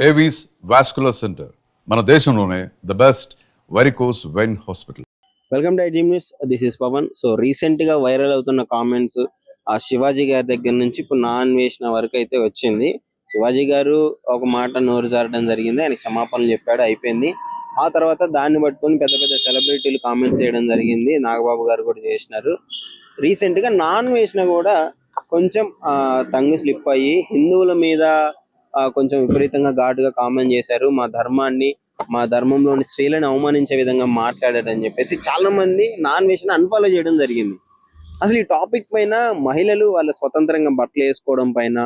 Avis vascular centre మన దేశంలోనే the best varicose vein hospital. Welcome to I news. This is Pavan. So recent గా viral అవుతున్న comments ఆ శివాజీ గారి దగ్గర నుంచి ఇప్పుడు నా అన్వేషణ వరకు అయితే వచ్చింది. శివాజీ గారు ఒక మాట నోరు జారడం జరిగింది, ఆయనకి క్షమాపణలు చెప్పాడు, అయిపోయింది. ఆ తర్వాత దాన్ని పట్టుకొని పెద్ద పెద్ద సెలబ్రిటీలు కామెంట్స్ చేయడం జరిగింది. నాగబాబు గారు కూడా చేసినారు. రీసెంట్ గా నా అన్వేషణ కూడా కొంచెం టంగ్ స్లిప్ అయ్యి హిందువుల మీద కొంచెం విపరీతంగా ఘాటుగా కామెంట్ చేశారు. మా ధర్మంలోని స్త్రీలను అవమానించే విధంగా మాట్లాడారని చెప్పేసి చాలా మంది నా అన్వేషణ అన్ఫాలో చేయడం జరిగింది. అసలు ఈ టాపిక్ పైన మహిళలు వాళ్ళ స్వతంత్రంగా బట్టలు వేసుకోవడం పైన,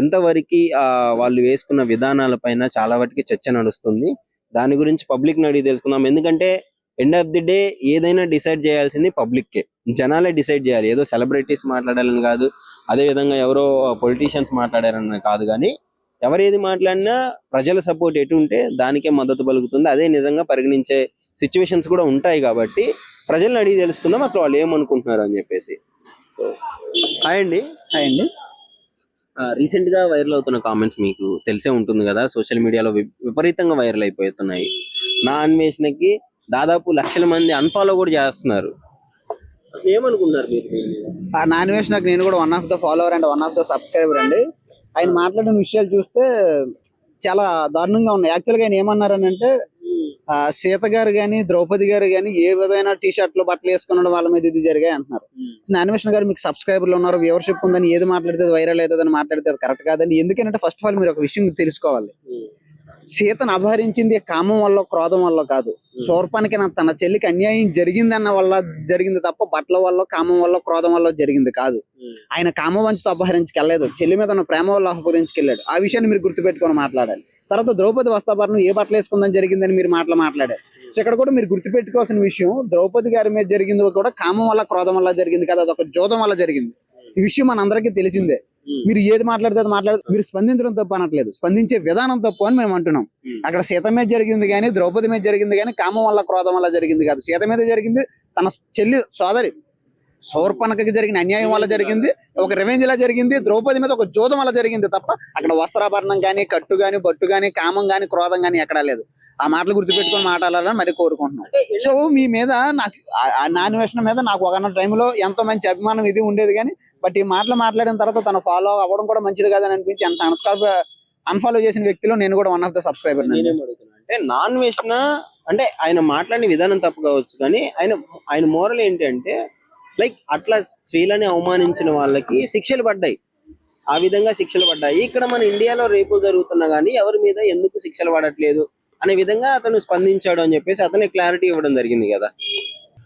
ఎంతవరకు వాళ్ళు వేసుకున్న విధానాల పైన చాలా వరకు చర్చ నడుస్తుంది. దాని గురించి పబ్లిక్ ని అడిగి తెలుసుకుందాం. ఎందుకంటే ఎండ్ ఆఫ్ ది డే ఏదైనా డిసైడ్ చేయాల్సింది పబ్లిక్కే, జనాలే డిసైడ్ చేయాలి. ఏదో సెలబ్రిటీస్ మాట్లాడాలని కాదు, అదే విధంగా ఎవరో పొలిటీషియన్స్ మాట్లాడారని కాదు, కానీ ఎవరు ఏది మాట్లాడినా ప్రజల సపోర్ట్ ఎటు ఉంటే దానికే మద్దతు పలుకుతుంది. అదే నిజంగా పరిగణించే సిచ్యువేషన్స్ కూడా ఉంటాయి. కాబట్టి ప్రజల్ని అడిగి తెలుసుకుందాం అసలు వాళ్ళు ఏమనుకుంటున్నారు అని చెప్పేసి. సో హాయ్ అండి. రీసెంట్ గా వైరల్ అవుతున్న కామెంట్స్ మీకు తెలిసే ఉంటుంది కదా, సోషల్ మీడియాలో విపరీతంగా వైరల్ అయిపోతున్నాయి. నా అన్వేషణకి దాదాపు లక్షల మంది అన్ఫాలో కూడా చేస్తున్నారు. అసలు ఏమనుకుంటున్నారు మీరు? నా అన్వేషణకి నేను కూడా one of the follower and one of the subscriber అండి. ఆయన మాట్లాడిన విషయాలు చూస్తే చాలా దారుణంగా ఉన్నాయి. యాక్చువల్గా ఆయన ఏమన్నారని అంటే, సీత గారు కానీ ద్రౌపది గారు కానీ ఏ విధమైన టీ షర్ట్లు బట్టలు వేసుకున్న వాళ్ళ మీద ఇది జరిగాయి అంటున్నారు. అన్వేషణ గారు మీకు సబ్స్క్రైబర్లు ఉన్నారు, వ్యూవర్షిప్ ఉందని ఏది మాట్లాడితే వైరల్ అవుతుందని మాట్లాడితే అది కరెక్ట్ కాదండి. ఎందుకంటే ఫస్ట్ ఆఫ్ ఆల్ మీరు ఒక విషయం తెలుసుకోవాలి. సీతను అపహరించింది కామం వల్ల క్రోధం వల్ల కాదు, శూర్పణఖి తన చెల్లికి అన్యాయం జరిగిందన్న వల్ల జరిగింది తప్ప బట్టల వల్ల కామం వల్ల క్రోధం వల్ల జరిగింది కాదు. ఆయన కామవంచతో అపహరించుకెళ్ళలేదు, చెల్లి మీద ఉన్న ప్రేమ వల్ల అపహరించుకెళ్ళాడు. ఆ విషయాన్ని మీరు గుర్తుపెట్టుకొని మాట్లాడాలి. తర్వాత ద్రౌపది వస్త్రాభరణం ఏ బట్టలు వేసుకుందని జరిగిందని మీరు మాట్లాడారు. సో ఇక్కడ కూడా మీరు గుర్తుపెట్టుకోవాల్సిన విషయం, ద్రౌపది గారి మీద జరిగింది కూడా కామం వల్ల క్రోధం వల్ల జరిగింది కదా, అదొక జోదం వల్ల జరిగింది. ఈ విషయం మన అందరికీ తెలిసిందే. మీరు ఏది మాట్లాడితే అది మీరు స్పందించడం తప్పు అనట్లేదు, స్పందించే విధానం తప్పు అని మేము అంటున్నాం. అక్కడ సీత మీద జరిగింది కానీ ద్రౌపది మీద జరిగింది కానీ కామం వల్ల క్రోధం వల్ల జరిగింది కాదు. సీత మీద జరిగింది తన చెల్లి సోదరి శూర్పణఖకి జరిగిన అన్యాయం వల్ల జరిగింది, ఒక రివెంజ్ లా జరిగింది. ద్రౌపది మీద ఒక జోదం వల్ల జరిగింది తప్ప అక్కడ వస్త్రాభరణం కానీ కట్టు కానీ బట్టు కానీ కామం కానీ క్రోధం కానీ ఎక్కడా లేదు. ఆ మాటలు గుర్తుపెట్టుకొని మాట్లాడాలని మరి కోరుకుంటున్నాం. సో మీ మీద నాకు నా అన్వేషణ మీద నాకు ఒక టైంలో ఎంతో మంచి అభిమానం ఇది ఉండేది, కానీ బట్ ఈ మాటలు మాట్లాడిన తర్వాత తన ఫాలో అవ్వడం కూడా మంచిది కాదని అనిపించి అంత అన్ఫాలో చేసిన వ్యక్తిలో నేను కూడా వన్ ఆఫ్ ద సబ్స్క్రైబర్. అంటే నా అన్వేషణ అంటే ఆయన మాట్లాడిన విధానం తప్పు కావచ్చు, కానీ ఆయన మోరల్ ఏంటి అంటే, లైక్ అట్లా స్త్రీలని అవమానించిన వాళ్ళకి శిక్షలు పడ్డాయి, ఆ విధంగా శిక్షలు పడ్డాయి. ఇక్కడ మన ఇండియాలో రేపులు జరుగుతున్నా గానీ ఎవరి మీద ఎందుకు శిక్షలు పడట్లేదు అనే విధంగా అతను స్పందించాడు అని చెప్పేసి అతను క్లారిటీ ఇవ్వడం జరిగింది కదా.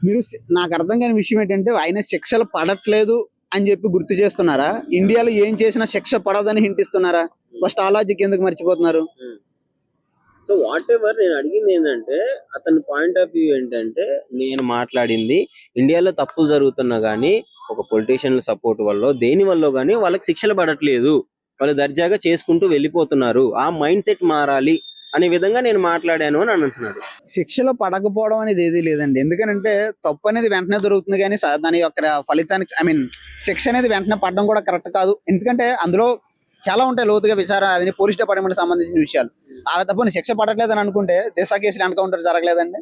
మీరు నాకు అర్థం కాని విషయం ఏంటంటే, ఆయన శిక్షలు పడట్లేదు అని చెప్పి గుర్తు చేస్తున్నారా, ఇండియాలో ఏం చేసినా శిక్ష పడదని హింట్ ఇస్తున్నారా? ఫస్ట్ ఆ లాజిక్ ఎందుకు మర్చిపోతున్నారు? సో వాట్ ఎవర్, నేను అడిగింది ఏంటంటే అతని పాయింట్ ఆఫ్ వ్యూ ఏంటంటే, నేను మాట్లాడింది ఇండియాలో తప్పులు జరుగుతున్నా గానీ ఒక పొలిటీషియన్ల సపోర్ట్ వల్ల దేని వల్ల గానీ వాళ్ళకి శిక్షలు పడట్లేదు, వాళ్ళు దర్జాగా చేసుకుంటూ వెళ్ళిపోతున్నారు, ఆ మైండ్ సెట్ మారాలి అనే విధంగా నేను మాట్లాడాను అని అంటున్నాడు. శిక్షలో పడకపోవడం అనేది ఏది లేదండి. ఎందుకంటే తప్పు అనేది వెంటనే దొరుకుతుంది, కానీ దాని యొక్క ఫలితానికి శిక్ష అనేది వెంటనే పడడం కూడా కరెక్ట్ కాదు. ఎందుకంటే అందులో చాలా ఉంటాయి లోతుగా విచారణ, అది పోలీస్ డిపార్ట్మెంట్ సంబంధించిన విషయాలు. ఆ తప్పని శిక్ష పడట్లేదని అనుకుంటే దిశ కేసులు ఎన్కౌంటర్ జరగలేదండి.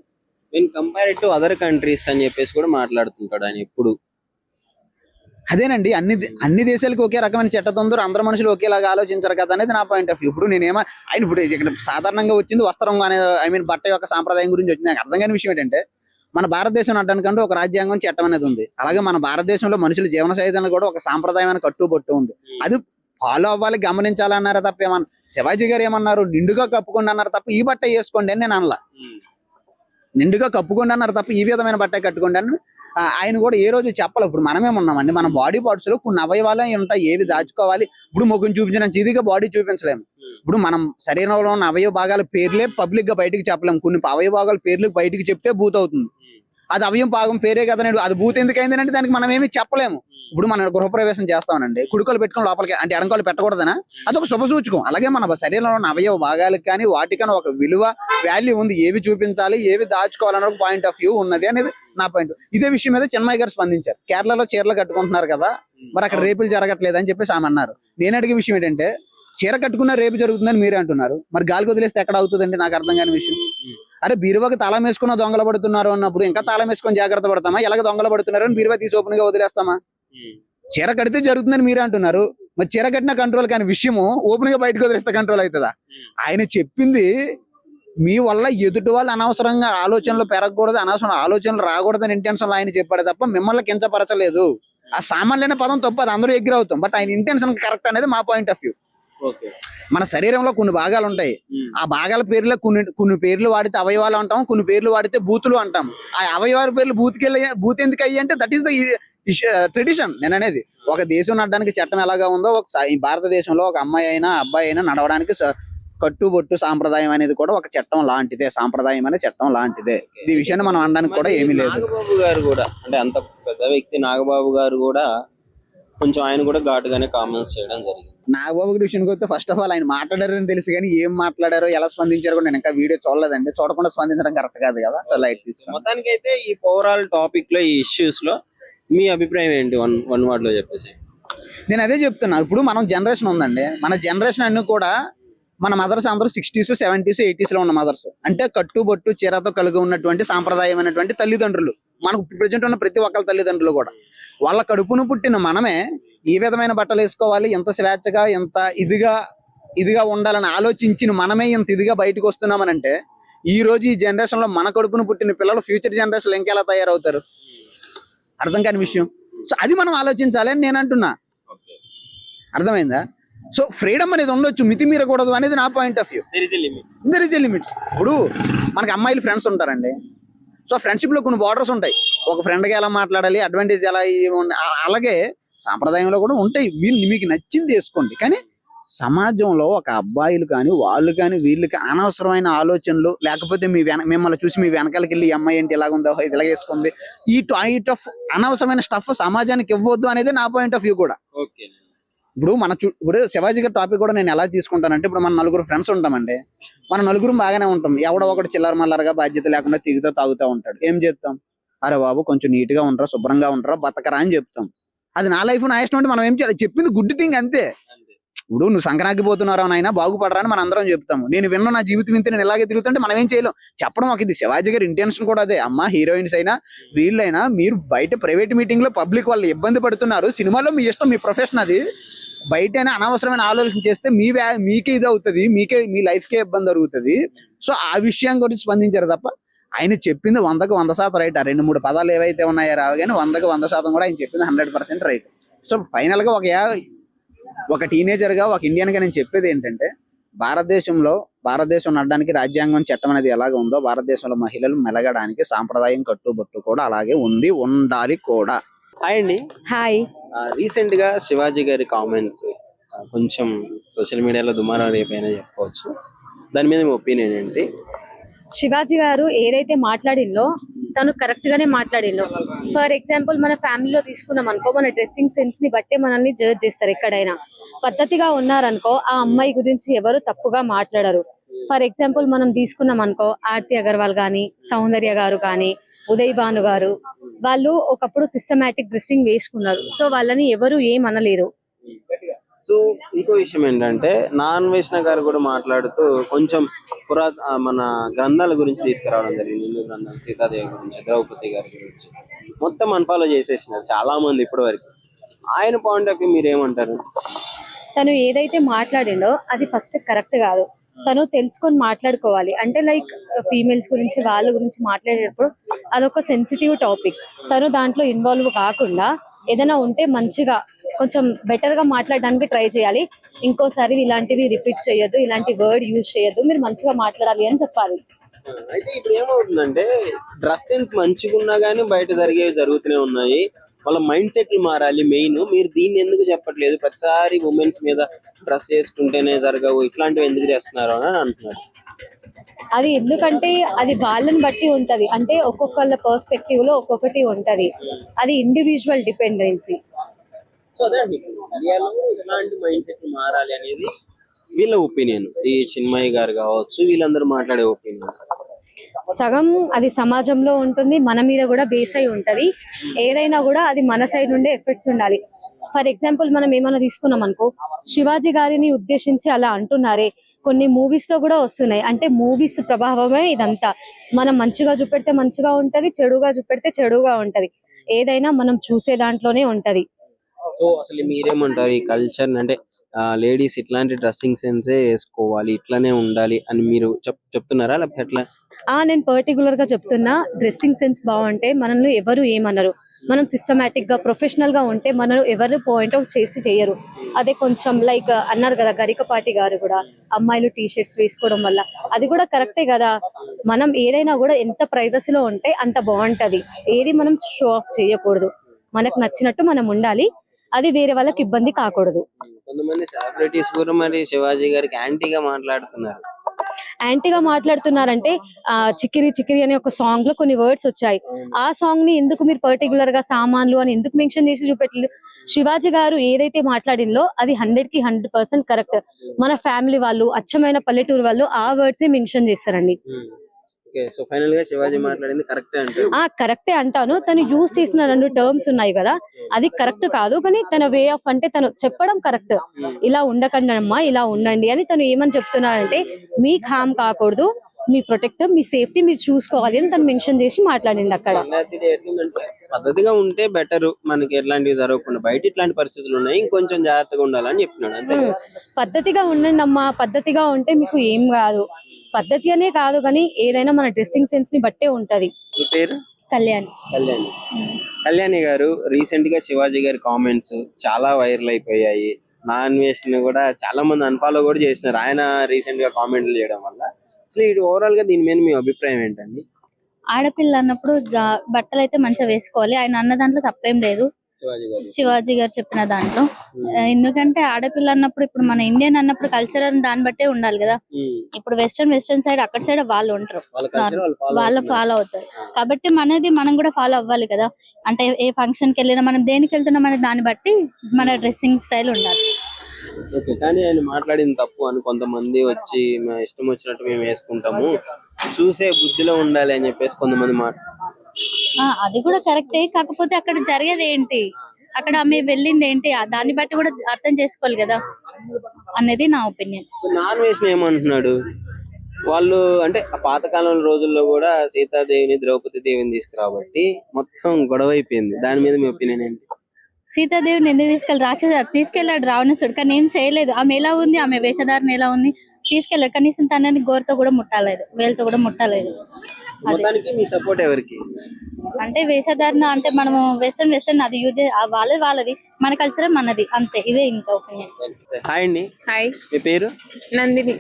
నేను కంపేర్ టు అదర్ కంట్రీస్ అని చెప్పేసి కూడా మాట్లాడుతుంటాడు ఆయన ఎప్పుడు. అదేనండి, అన్ని దేశాలకు ఒకే రకమైన చట్టతొందర, అందరు మనుషులు ఒకేలాగా ఆలోచించరు కదా అనేది నా పాయింట్ ఆఫ్ వ్యూ. ఇప్పుడు ఆయన ఇప్పుడు ఇక్కడ సాధారణంగా వచ్చింది వస్త్రం అనే బట్ట యొక్క సాంప్రదాయం గురించి వచ్చింది. నాకు అర్థం కాని విషయం ఏంటంటే, మన భారతదేశం అంటానికంటే ఒక రాజ్యాంగం చట్టం అనేది ఉంది. అలాగే మన భారతదేశంలో మనుషుల జీవన శైలిలో కూడా ఒక సాంప్రదాయమైన కట్టుబట్టు ఉంది. అది ఫాలో అవ్వాలి, గమనించాలన్నారా తప్ప ఏమన్నా శివాజీ గారు ఏమన్నారు, నిండుగా కప్పుకోండి అన్నారు తప్ప ఈ బట్ట వేసుకోండి అని నేను అనలా. నిండుగా కప్పుకోండి అన్నారు తప్ప ఈ విధమైన బట్ట కట్టుకోండి అని ఆయన కూడా ఏ రోజు చెప్పాలి. ఇప్పుడు మనమేమున్నామండి, మన బాడీ పార్ట్స్ లో కొన్ని అవయవాలు ఉంటాయి, ఏవి దాచుకోవాలి. ఇప్పుడు ముఖం చూపించిన చీదిగా బాడీ చూపించలేము. ఇప్పుడు మనం శరీరంలో ఉన్న అవయవ భాగాల పేర్లే పబ్లిక్ గా బయటికి చెప్పలేము. కొన్ని అవయవ భాగాల పేర్లు బయటికి చెప్తే బూత్ అవుతుంది. అది అవయం భాగం పేరే కదా, అది బూత్ ఎందుకు అయిందంటే దానికి మనం ఏమి చెప్పలేము. ఇప్పుడు మనం గృహప్రవేశం చేస్తామనండి, కుడుకలు పెట్టుకుని లోపలికి అంటే ఎడంకాలు పెట్టకూడదనా, అదొక శుభ సూచకం. అలాగే మన శరీరంలో ఉన్న అవయవ భాగాలకు కానీ వాటికన్నా ఒక విలువ వాల్యూ ఉంది, ఏవి చూపించాలి ఏవి దాచుకోవాలన్న ఒక పాయింట్ ఆఫ్ వ్యూ ఉన్నది అనేది నా పాయింట్. ఇదే విషయం మీద చిన్మయ్య గారు స్పందించారు. కేరళలో చీరలు కట్టుకుంటున్నారు కదా, మరి అక్కడ రేపులు జరగట్లేదు అని చెప్పేసి ఆమె అన్నారు. నేను అడిగే విషయం ఏంటంటే, చీర కట్టుకున్న రేపు జరుగుతుందని మీరే అంటున్నారు. మరి గాలికి వదిలేస్తే ఎక్కడ అవుతుందండి? నాకు అర్థం కాని విషయం. అరే బీరువాకి తాళం వేసుకున్న దొంగలు పడుతున్నారు అన్నప్పుడు ఇంకా తాళం వేసుకొని జాగ్రత్త పడతామా? ఎలాగ దొంగలు పడుతున్నారు అని బీరువా తీసి ఓపెన్ గా వదిలేస్తామా? చీర కడితే జరుగుతుందని మీరే అంటున్నారు. మరి చీర కట్టిన కంట్రోల్ కాని విషయము ఓపెన్ గా బయటకు వదిలేస్తే కంట్రోల్ అవుతుందా? ఆయన చెప్పింది మీ వల్ల ఎదుటి వాళ్ళు అనవసరంగా ఆలోచనలు పెరగకూడదు, అనవసరం ఆలోచనలు రాకూడదని ఇంటెన్షన్ ఆయన చెప్పాడు తప్ప మిమ్మల్ని కించపరచలేదు. ఆ సామాన్లైన పదం తప్పు, అది అందరూ ఎగ్రి అవుతాం. బట్ ఆయన ఇంటెన్షన్ కరెక్ట్ అనేది మా పాయింట్ ఆఫ్ వ్యూ. మన శరీరంలో కొన్ని భాగాలు ఉంటాయి. ఆ భాగాల పేర్లో కొన్ని పేర్లు వాడితే అవయవాలు అంటాం, కొన్ని పేర్లు వాడితే బూతులు అంటాం. ఆ అవయవాల పేర్లు బూత్ ఎందుకు అయ్యి అంటే దట్ ఈస్ ద ట్రెడిషన్. నేను అనేది ఒక దేశం నడడానికి చట్టం ఎలాగా ఉందో ఈ భారతదేశంలో ఒక అమ్మాయి అయినా అబ్బాయి అయినా నడవడానికి కట్టుబొట్టు సాంప్రదాయం అనేది కూడా ఒక చట్టం లాంటిదే, సాంప్రదాయం అనే చట్టం లాంటిదే. ఈ విషయాన్ని మనం అనడానికి కూడా ఏమీ లేదు. నాగబాబు గారు కూడా అంటే అంత పెద్ద వ్యక్తి నాగబాబు గారు కూడా కొంచెం ఆయన కూడా ఘాటుగానే కామెంట్స్ చేయడం జరిగింది. నాగబాబు గారి విషయానికి వస్తే ఫస్ట్ ఆఫ్ ఆల్ ఆయన మాట్లాడారని తెలుసు, కానీ ఏం మాట్లాడారో ఎలా స్పందించారో కూడా నేను ఇంకా వీడియో చూడలేదండి. చూడకుండా స్పందించడం కరెక్ట్ కాదు కదా. సో లైట్ తీసుకుని మొత్తానికి అయితే ఈ ఓవరాల్ టాపిక్ లో, ఈ ఇష్యూస్ లో మీ అభిప్రాయం ఏంటి? వన్ వర్డ్ లో చెప్పేసి. నేను అదే చెప్తున్నా. ఇప్పుడు మనం జనరేషన్ ఉందండి, మన జనరేషన్ అన్ని కూడా మన మదర్స్ అందరూ 60s 70s 80s లో ఉన్న మదర్స్. అంటే కట్టుబొట్టు చీరతో కలిగి ఉన్నటువంటి సాంప్రదాయమైనటువంటి తల్లిదండ్రులు మనకు ప్రెజెంట్ ఉన్న ప్రతి ఒక్కరి తల్లిదండ్రులు కూడా. వాళ్ళ కడుపును పుట్టిన మనమే ఈ విధమైన బట్టలు వేసుకోవాలి, ఎంత స్వేచ్ఛగా ఎంత ఇదిగా ఉండాలని ఆలోచించిన మనమే ఇంత ఇదిగా బయటకు వస్తున్నామనంటే ఈ రోజు ఈ జనరేషన్ లో మన కడుపును పుట్టిన పిల్లలు ఫ్యూచర్ జనరేషన్ లో ఇంకెలా తయారవుతారు? అర్థం కాని విషయం. సో అది మనం ఆలోచించాలి అని నేను అంటున్నా. అర్థమైందా? సో ఫ్రీడమ్ అనేది ఉండొచ్చు, మితిమీరకూడదు అనేది నా point of view. There is a limits. ఇప్పుడు మనకి అమ్మాయిలు ఫ్రెండ్స్ ఉంటారండి. సో ఫ్రెండ్షిప్ లో కొన్ని బార్డర్స్ ఉంటాయి. ఒక ఫ్రెండ్ గా ఎలా మాట్లాడాలి, అడ్వాంటేజ్ ఎలా అలాగే సాంప్రదాయంలో కూడా ఉంటాయి. మీకు నచ్చింది వేసుకోండి. కానీ సమాజంలో ఒక అబ్బాయిలు కానీ వాళ్ళు కానీ వీళ్ళకి అనవసరమైన ఆలోచనలు, లేకపోతే మిమ్మల్ని చూసి మీ వెనకాలకి వెళ్ళి ఈ అమ్మాయి ఏంటి ఇలాగుందో ఇది ఇలా వేసుకుంది, ఈ టైట్ ఆఫ్ అనవసరమైన స్టఫ్ సమాజానికి ఇవ్వద్దు అనేది నా పాయింట్ ఆఫ్ వ్యూ కూడా. ఇప్పుడు ఇప్పుడు శివాజీ గారి టాపిక్ కూడా నేను ఎలా తీసుకుంటానంటే, ఇప్పుడు మన నలుగురు ఫ్రెండ్స్ ఉంటామండి. మన నలుగురు బాగానే ఉంటాం. ఎవడో ఒకటి చిల్లర మల్లరగా బాధ్యత లేకుండా తిరుగుతూ తాగుతూ ఉంటాడు. ఏం చెప్తాం? అరే బాబు కొంచెం నీట్ గా ఉంటారా, శుభ్రంగా ఉంటారా, బతకరా అని చెప్తాం. అది నా లైఫ్ నా ఇష్టం అంటే మనం ఏం చేయాలి? చెప్పింది గుడ్ థింగ్ అంతే. ఇప్పుడు నువ్వు సంక్రాంతికి పోతున్నారా నాయనా, బాగుపడరా అని మనం అందరం చెప్తాము. నేను విన్న నా జీవితం వింటే నేను ఇలాగే తిరుగుతుంటే మనం ఏం చేయలేం. చెప్పడం ఒక ఇది శివాజీ గారి ఇంటెన్షన్ కూడా అదే. అమ్మ హీరోయిన్స్ అయినా వీళ్ళైనా మీరు బయట ప్రైవేట్ మీటింగ్ లో పబ్లిక్ వాళ్ళు ఇబ్బంది పడుతున్నారు, సినిమాలో మీ ఇష్టం, మీ ప్రొఫెషన్ అది. బయట అనవసరమైన ఆలోచన చేస్తే మీకే ఇది అవుతుంది, మీ లైఫ్ కే ఇబ్బంది జరుగుతుంది. సో ఆ విషయం గురించి స్పందించారు తప్ప ఆయన చెప్పింది 100కి 100% రైట్. ఆ 2-3 పదాలు ఏవైతే ఉన్నాయో రావు, కానీ 100కి 100% కూడా ఆయన చెప్పింది 100% రైట్. సో ఫైనల్ గా ఒక టీనేజర్ గా, ఒక ఇండియన్ గా నేను చెప్పేది ఏంటంటే, భారతదేశం నడడానికి రాజ్యాంగం చట్టం అనేది ఎలాగ ఉందో భారతదేశంలో మహిళలు మెలగడానికి సాంప్రదాయం కట్టుబొట్టు కూడా అలాగే ఉండాలి కూడా. హాయ్ అండి. హాయ్. రీసెంట్ గా శివాజీ గారి కామెంట్స్ కొంచెం సోషల్ మీడియాలో దుమారం రేపైనా చెప్పుకోవచ్చు. దాని మీద మీ ఒపీనియన్ ఏంటి? శివాజీ గారు ఏదైతే మాట్లాడిందో తను కరెక్ట్ గానే మాట్లాడిందో. ఫర్ ఎగ్జాంపుల్ మన ఫ్యామిలీలో తీసుకున్నాం అనుకో, మన డ్రెస్సింగ్ సెన్స్ ని బట్టే మనల్ని జడ్జ్ చేస్తారు. ఎక్కడైనా పద్ధతిగా ఉన్నారనుకో ఆ అమ్మాయి గురించి ఎవరు తప్పుగా మాట్లాడరు. ఫర్ ఎగ్జాంపుల్ మనం తీసుకున్నాం అనుకో, ఆర్తి అగర్వాల్ గాని, సౌందర్య గారు కానీ, ఉదయ్ భాను గారు, వాళ్ళు ఒకప్పుడు సిస్టమాటిక్ డ్రెస్సింగ్ వేసుకున్నారు. సో వాళ్ళని ఎవరు ఏమనలేదు. సో ఇంకో విషయం ఏంటంటే, నాన్ వేష్ణ గారు కూడా మాట్లాడుతూ కొంచెం మన గ్రంథాల గురించి తీసుకురావడం జరిగింది. హిందూ గ్రంథాలు, సీతాదేవి గురించి, ద్రౌపది గారి గురించి మొత్తం అన్ఫాలో చేసేసినారు చాలా మంది ఇప్పటి వరకు. ఆయన పాయింట్ ఆఫ్ వ్యూ మీరేమంటారు? తను ఏదైతే మాట్లాడిండో అది ఫస్ట్ కరెక్ట్ కాదు. తను తెలుసుకొని మాట్లాడుకోవాలి. అంటే లైక్ ఫీమేల్స్ గురించి వాళ్ళ గురించి మాట్లాడేటప్పుడు అదొక సెన్సిటివ్ టాపిక్. తను దాంట్లో ఇన్వాల్వ్ కాకుండా ఏదైనా ఉంటే మంచిగా కొంచెం బెటర్ గా మాట్లాడడానికి ట్రై చేయాలి. ఇంకోసారి ఇలాంటివి రిపీట్ చేయొద్దు, ఇలాంటి వర్డ్ యూజ్ చేయొద్దు, మీరు మంచిగా మాట్లాడాలి అని చెప్పాలి. అయితే ఇప్పుడు ఏమవుతుందంటే, డ్రెస్ సెన్స్ మంచిగా ఉన్నా గానీ బయట జరుగుతూనే ఉన్నాయి. వాళ్ళ మైండ్ సెట్లు మారాలి మెయిన్. మీరు దీన్ని ఎందుకు చెప్పట్లేదు? ప్రతిసారి ఉమెన్స్ మీద డ్రెస్ వేసుకుంటేనే జరగవు, ఇట్లాంటివి ఎందుకు చేస్తున్నారు అని అంటున్నారు. అది ఎందుకంటే అది వాళ్ళని బట్టి ఉంటది. అంటే ఒక్కొక్కళ్ళ పర్స్పెక్టివ్ లో ఒక్కొక్కటి ఉంటది. అది ఇండివిజువల్ డిపెండెన్సీ. సో అదే అండి, ఇండియాలో ఇలాంటి మైండ్ సెట్ మారాలి అనేది వీళ్ళ ఒపీనియన్. ఈ చిన్మయ్య గారు కావచ్చు, వీళ్ళందరూ మాట్లాడే ఒపీనియన్. సగం అది సమాజంలో ఉంటుంది, మన మీద కూడా బేస్ అయి ఉంటది. ఏదైనా కూడా అది మన సైడ్ నుండే ఎఫెక్ట్స్ ఉండాలి. ఫర్ ఎగ్జాంపుల్ మనం ఏమైనా తీసుకున్నాం అనుకో, శివాజీ గారిని ఉద్దేశించి అలా అంటున్నారే, కొన్ని మూవీస్ లో కూడా వస్తున్నాయి. అంటే మూవీస్ ప్రభావమే ఇదంతా. మనం మంచిగా చూపెడితే మంచిగా ఉంటది, చెడుగా చూపెడితే చెడుగా ఉంటది. ఏదైనా మనం చూసే దాంట్లోనే ఉంటది. సో అసలు మీరేమంటారు ఈ కల్చర్ అంటే లేడీస్ ఇట్లాంటి డ్రెస్సింగ్ సెన్సే వేసుకోవాలి, ఇట్లానే ఉండాలి అని మీరు చెప్తున్నారా, లేకపోతే ఎట్లా? నేను పర్టికులర్ గా చెప్తున్నా, డ్రెస్సింగ్ సెన్స్ బాగుంటే మనల్ని ఎవరు ఏమనరు. మనం సిస్టమేటిక్ గా ప్రొఫెషనల్ గా ఉంటే మనల్ని ఎవరు పాయింట్ అవుట్ చేసి చేయరు. అదే కొంచెం లైక్ అన్నారు కదా గరికపాటి గారు కూడా, అమ్మాయిలు టీ షర్ట్స్ వేసుకోవడం వల్ల, అది కూడా కరెక్టే కదా. మనం ఏదైనా కూడా ఎంత ప్రైవసీలో ఉంటే అంత బాగుంటది. ఏది మనం షో ఆఫ్ చేయకూడదు. మనకు నచ్చినట్టు మనం ఉండాలి. అది వేరే వాళ్ళకి ఇబ్బంది కాకూడదు. కొంతమంది సెలబ్రిటీస్ కూడా మరి శివాజీ గారికి యాంటీగా మాట్లాడుతున్నారు. యాంటీగా మాట్లాడుతున్నారంటే చిక్కిరి చిక్కిరి అనే ఒక సాంగ్ లో కొన్ని వర్డ్స్ వచ్చాయి. ఆ సాంగ్ ని ఎందుకు మీరు పర్టికులర్ గా సామాన్లు అని ఎందుకు మెన్షన్ చేసి చూపెట్టలేదు? శివాజీ గారు ఏదైతే మాట్లాడిందో అది 100% కరెక్ట్. మన ఫ్యామిలీ వాళ్ళు, అచ్చమైన పల్లెటూరు వాళ్ళు ఆ వర్డ్స్ మెన్షన్ చేస్తారండి. సో ఫైనల్ గా శివాజీ మాట్లాడింది కరెక్టే అంటే? కరెక్టే అంటాను. తను యూజ్ చేసిన 2 టర్మ్స్ ఉన్నాయి కదా, అది కరెక్ట్ కాదు. కానీ తన వే ఆఫ్ అంటే తను చెప్పడం కరెక్ట్. ఇలా ఉండకండి అమ్మా, ఇలా ఉండండి అని తను ఏమని చెప్తున్నారంటే, మీకు హామ్ కాకూడదు, మీ ప్రొటెక్ట్, మీ సేఫ్టీ మీరు చూసుకోవాలి అని తను మెన్షన్ చేసి మాట్లాడింది అక్కడ. పద్ధతిగా ఉంటే బెటర్, మనకి ఎట్లాంటివి జరగకుండా. బయట ఇట్లాంటి పరిస్థితులు ఉన్నాయి, ఇంకొంచెం జాగ్రత్తగా ఉండాలని చెప్పినాడు అంతే. పద్ధతిగా ఉండండి అమ్మా, పద్ధతిగా ఉంటే మీకు ఏం కాదు. పద్ధతి అనే కాదు కానీ ఏదైనా మన డ్రెస్సింగ్ సెన్స్ ని బట్టే ఉంటది. మీ పేరు? కళ్యాణి. కళ్యాణి గారు, రీసెంట్ గా శివాజీ గారి కామెంట్స్ చాలా వైరల్ అయిపోయాయి. నా అన్వేషణ కూడా చాలా మంది అన్ఫాలో కూడా చేసినారు ఆయన రీసెంట్ గా కామెంట్లు చేయడం వల్ల. అసలు ఇది ఓవరాల్ గా దీని మీద మీ అభిప్రాయం ఏంటండి? ఆడపిల్ల అన్నప్పుడు బట్టలు అయితే మంచిగా వేసుకోవాలి. ఆయన అన్న దాంట్లో తప్పేం లేదు, శివాజీ గారు చెప్పిన దాంట్లో. ఎందుకంటే ఆడపిల్ల అన్నప్పుడు, ఇప్పుడు మన ఇండియన్ అన్నప్పుడు కల్చర్ దాన్ని బట్టే ఉండాలి కదా. ఇప్పుడు వెస్టర్న్ సైడ్ అక్కడ సైడ్ వాళ్ళు ఉంటారు, వాళ్ళు ఫాలో అవుతారు. కాబట్టి మనది మనం కూడా ఫాలో అవ్వాలి కదా. అంటే ఏ ఫంక్షన్ కి వెళ్ళినా, మనం దేనికి వెళ్తున్నాం అనే దాన్ని బట్టి మన డ్రెస్సింగ్ స్టైల్ ఉండాలి. కానీ ఆయన మాట్లాడింది తప్పు అని కొంతమంది వచ్చి, మేము ఇష్టం వచ్చినట్టు మేము వేసుకుంటాము, చూసే బుద్ధిలో ఉండాలి అని చెప్పేసి కొంతమంది అది కూడా కరెక్టే. కాకపోతే అక్కడ జరిగేది ఏంటి, అక్కడ ఆమె వెళ్ళింది ఏంటి, దాన్ని బట్టి కూడా అర్థం చేసుకోవాలి కదా అనేది నా ఒపీనియన్. నాన్ వేసిన ఏమంటున్నాడు వాళ్ళు అంటే, ఆ పాతకాలం రోజుల్లో కూడా సీతాదేవిని ద్రౌపది దేవిని తీసుకురాబట్టి మొత్తం గొడవ అయిపోయింది. దాని మీద మీ ఒపీనియన్ ఏంటి? సీతాదేవిని ఎందుకు తీసుకెళ్ళాడు రావణాసుడు, కానీ ఏం చేయలేదు. ఆమె ఎలా ఉంది, ఆమె వేషధారణ ఎలా ఉంది, తీసుకెళ్ళాడు. కనీసం తనని గోరుతో కూడా ముట్టలేదు, వేలుతో కూడా ముట్టలేదు. మీ సపోర్ట్ ఎవరికి? అంటే వేషధారణ అంటే మనము వెస్టర్న్ అది యూజ్, వాళ్ళది, మన కల్చర్ మనది, అంతే. ఇదే ఇంకా ఒపీనియన్. హాయ్ అండి. హాయ్, మీ పేరు? నందిని.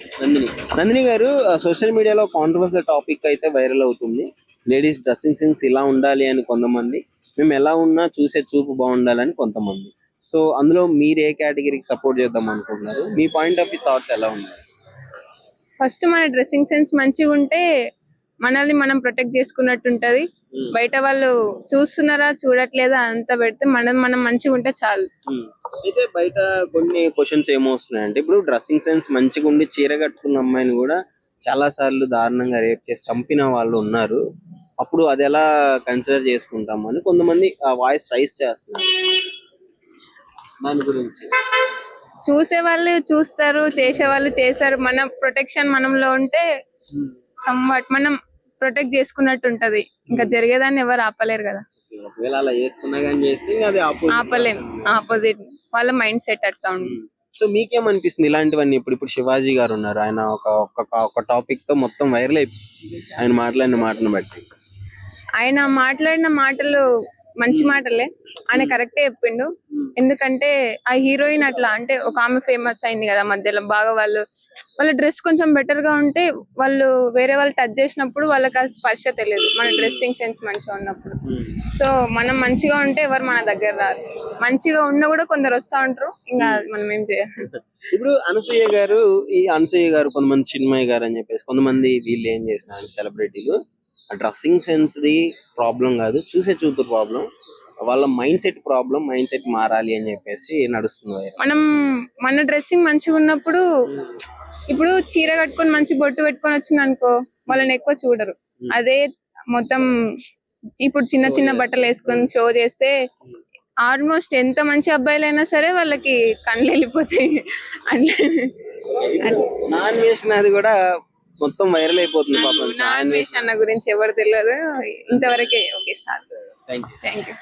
నందిని గారు, సోషల్ మీడియాలో కాంట్రవర్షియల్ టాపిక్ అయితే వైరల్ అవుతుంది. లేడీస్ డ్రెస్సింగ్ సెన్స్ ఇలా ఉండాలి అని కొంతమంది, మేము ఎలా ఉన్నా చూసే చూపు బాగుండాలని కొంతమంది. సో అందులో మీరు ఏ కేటగిరీకి సపోర్ట్ చేద్దాం అనుకుంటున్నారు? మీ పాయింట్ ఆఫ్ వ్యూ థాట్స్ ఎలా ఉన్నాయి? ఫస్ట్ మన డ్రెస్సింగ్ సెన్స్ మంచిగా ఉంటే మనల్ని మనం ప్రొటెక్ట్ చేసుకున్నట్టు ఉంటది. బయట వాళ్ళు చూస్తున్నారా చూడట్లేదా అంతా పెడితే మనం మంచిగా ఉంటే చాలు. అయితే బయట కొన్ని క్వశ్చన్స్ ఏమొస్తున్నాయంటే, ఇప్పుడు డ్రెస్సింగ్ సెన్స్ మంచిగా ఉండి చీర కట్టుకున్న అమ్మాయిని కూడా చాలా సార్లు దారుణంగా రేప్ చేసి చంపిన వాళ్ళు ఉన్నారు. అప్పుడు అది ఎలా కన్సిడర్ చేసుకుంటాం అని కొంతమంది వాయిస్ రైజ్ చేస్తున్నారు. దాని గురించి చూసే వాళ్ళు చూస్తారు, చేసే వాళ్ళు చేస్తారు. మన ప్రొటెక్షన్ మనంలో ఉంటే సంవాట్ మనం ప్రొటెక్ట్ చేసుకున్నట్టు ఉంటది. ఇంకా జరిగేదాన్ని ఎవరు ఆపలేరు కదా. ఒకవేళ అలా చేసుకున్నా కానీ చేస్తే ఇంకా అది ఆపలేం. ఆపోజిట్ వాళ్ళ మైండ్ సెట్ అట్లా ఉంది. సో మీకేమనిపిస్తుంది ఇలాంటివన్నీ? ఇప్పుడు శివాజీ గారు ఉన్నారు, ఆయన ఒక టాపిక్ తో మొత్తం వైరల్ అయిపోయింది ఆయన మాట్లాడిన మాటను బట్టి. ఆయన మాట్లాడిన మాటలు మంచి మాటలే, ఆయన కరెక్టే చెప్పిండు. ఎందుకంటే ఆ హీరోయిన్ అట్లా అంటే ఒక ఆమె ఫేమస్ అయింది కదా మధ్యలో బాగా. వాళ్ళ డ్రెస్ కొంచెం బెటర్ గా ఉంటే వాళ్ళు వేరే వాళ్ళు టచ్ చేసినప్పుడు వాళ్ళకి ఆ స్పర్శ తెలియదు, మన డ్రెస్సింగ్ సెన్స్ మంచిగా ఉన్నప్పుడు. సో మనం మంచిగా ఉంటే ఎవరు మన దగ్గర రారు. మంచిగా ఉన్నా కూడా కొందరు వస్తా ఉంటారు, ఇంకా మనం ఏం చేయాలి. ఇప్పుడు అనసూయ గారు కొంతమంది, చిన్మయ్య గారు అని చెప్పేసి కొంతమంది, వీళ్ళు ఏం చేసినారు సెలబ్రిటీలు, డ్రెస్సింగ్ సెన్స్ ది ప్రాబ్లం కాదు, చూసే చూపు ప్రాబ్లం, వాళ్ళ mind set problem, mind set మారాలి అని చెప్పేసి నడుస్తుంది. మన డ్రెస్సింగ్ మంచిగా ఉన్నప్పుడు, ఇప్పుడు చీర కట్టుకొని మంచి బొట్టు పెట్టుకొని వచ్చింది అనుకో, వాళ్ళని ఎక్కువ చూడరు. అదే మొత్తం ఇప్పుడు చిన్న బట్టలు వేసుకొని షో చేస్తే ఆల్మోస్ట్ ఎంత మంచి అబ్బాయిలైనా సరే వాళ్ళకి కళ్ళు వెళ్ళిపోతాయి అట్లా. నాన్ వేసినది కూడా మొత్తం వైరల్ అయిపోతుంది పాపం. నాన్ వేష్ అన్న గురించి ఎవరు తెలియదు ఇంతవరకే. Okay sir, thank you. Thank you.